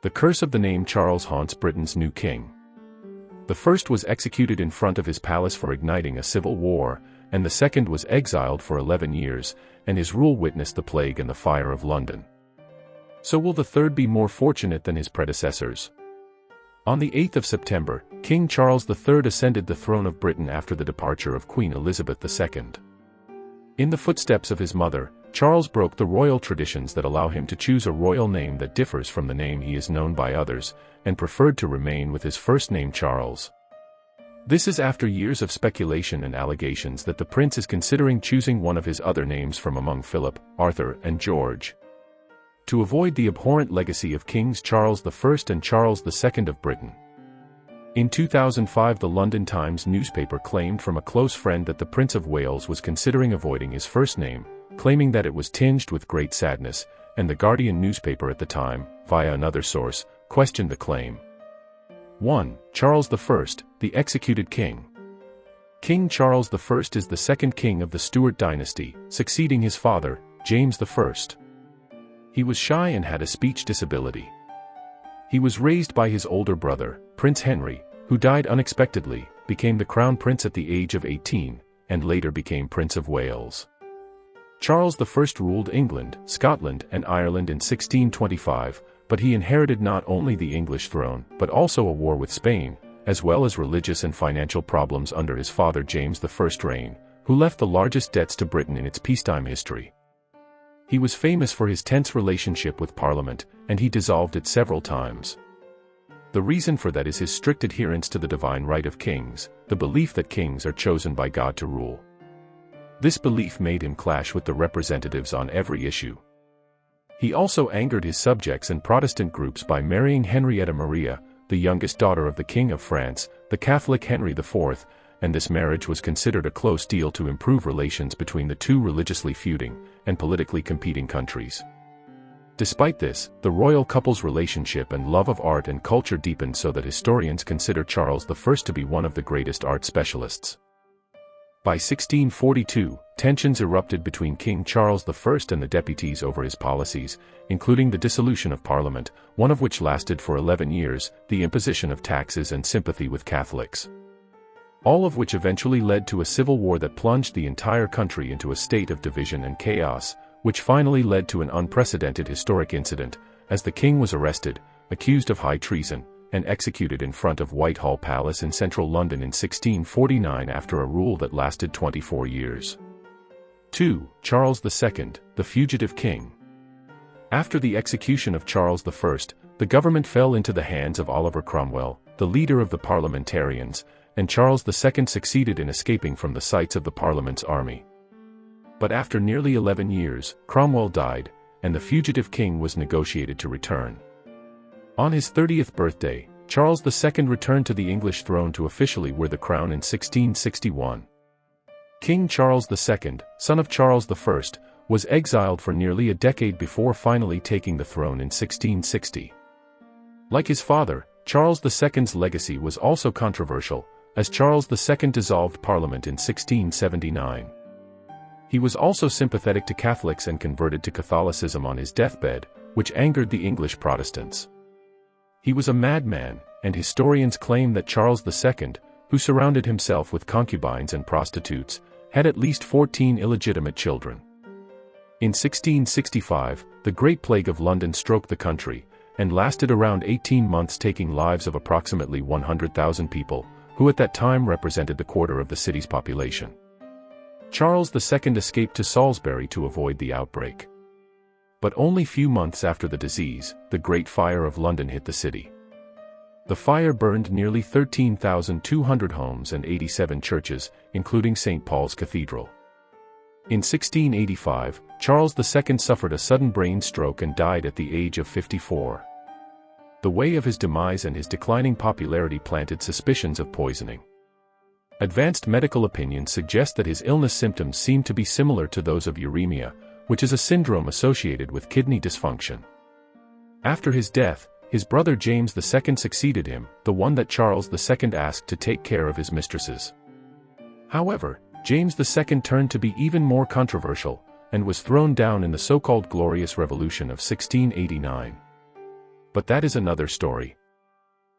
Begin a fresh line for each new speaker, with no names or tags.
The curse of the name Charles haunts Britain's new king. The first was executed in front of his palace for igniting a civil war, and the second was exiled for 11 years, and his rule witnessed the plague and the fire of London. So will the third be more fortunate than his predecessors? On the 8th of September, King Charles III ascended the throne of Britain after the departure of Queen Elizabeth II. In the footsteps of his mother, Charles broke the royal traditions that allow him to choose a royal name that differs from the name he is known by others, and preferred to remain with his first name Charles. This is after years of speculation and allegations that the prince is considering choosing one of his other names from among Philip, Arthur, and George. To avoid the abhorrent legacy of Kings Charles I and Charles II of Britain. In 2005, the London Times newspaper claimed from a close friend that the Prince of Wales was considering avoiding his first name, claiming that it was tinged with great sadness, and the Guardian newspaper at the time, via another source, questioned the claim. 1. Charles I, the executed king. King Charles I is the second king of the Stuart dynasty, succeeding his father, James I. He was shy and had a speech disability. He was raised by his older brother, Prince Henry, who died unexpectedly, became the crown prince at the age of 18, and later became Prince of Wales. Charles I ruled England, Scotland, and Ireland in 1625, but he inherited not only the English throne, but also a war with Spain, as well as religious and financial problems under his father James I's reign, who left the largest debts to Britain in its peacetime history. He was famous for his tense relationship with Parliament, and he dissolved it several times. The reason for that is his strict adherence to the divine right of kings, the belief that kings are chosen by God to rule. This belief made him clash with the representatives on every issue. He also angered his subjects and Protestant groups by marrying Henrietta Maria, the youngest daughter of the King of France, the Catholic Henry IV, and this marriage was considered a close deal to improve relations between the two religiously feuding and politically competing countries. Despite this, the royal couple's relationship and love of art and culture deepened so that historians consider Charles I to be one of the greatest art specialists. By 1642, tensions erupted between King Charles I and the deputies over his policies, including the dissolution of Parliament, one of which lasted for 11 years, the imposition of taxes and sympathy with Catholics. All of which eventually led to a civil war that plunged the entire country into a state of division and chaos, which finally led to an unprecedented historic incident, as the king was arrested, accused of high treason, and executed in front of Whitehall Palace in central London in 1649 after a rule that lasted 24 years. 2. Charles II, the fugitive king. After the execution of Charles I, the government fell into the hands of Oliver Cromwell, the leader of the parliamentarians, and Charles II succeeded in escaping from the sights of the Parliament's army. But after nearly 11 years, Cromwell died, and the fugitive king was negotiated to return. On his 30th birthday, Charles II returned to the English throne to officially wear the crown in 1661. King Charles II, son of Charles I, was exiled for nearly a decade before finally taking the throne in 1660. Like his father, Charles II's legacy was also controversial, as Charles II dissolved Parliament in 1679. He was also sympathetic to Catholics and converted to Catholicism on his deathbed, which angered the English Protestants. He was a madman, and historians claim that Charles II, who surrounded himself with concubines and prostitutes, had at least 14 illegitimate children. In 1665, the Great Plague of London struck the country, and lasted around 18 months, taking lives of approximately 100,000 people, who at that time represented the quarter of the city's population. Charles II escaped to Salisbury to avoid the outbreak. But only few months after the disease, the Great Fire of London hit the city. The fire burned nearly 13,200 homes and 87 churches, including St. Paul's Cathedral. In 1685, Charles II suffered a sudden brain stroke and died at the age of 54. The way of his demise and his declining popularity planted suspicions of poisoning. Advanced medical opinions suggest that his illness symptoms seem to be similar to those of uremia, which is a syndrome associated with kidney dysfunction. After his death, his brother James II succeeded him, the one that Charles II asked to take care of his mistresses. However, James II turned to be even more controversial, and was thrown down in the so-called Glorious Revolution of 1689. But that is another story.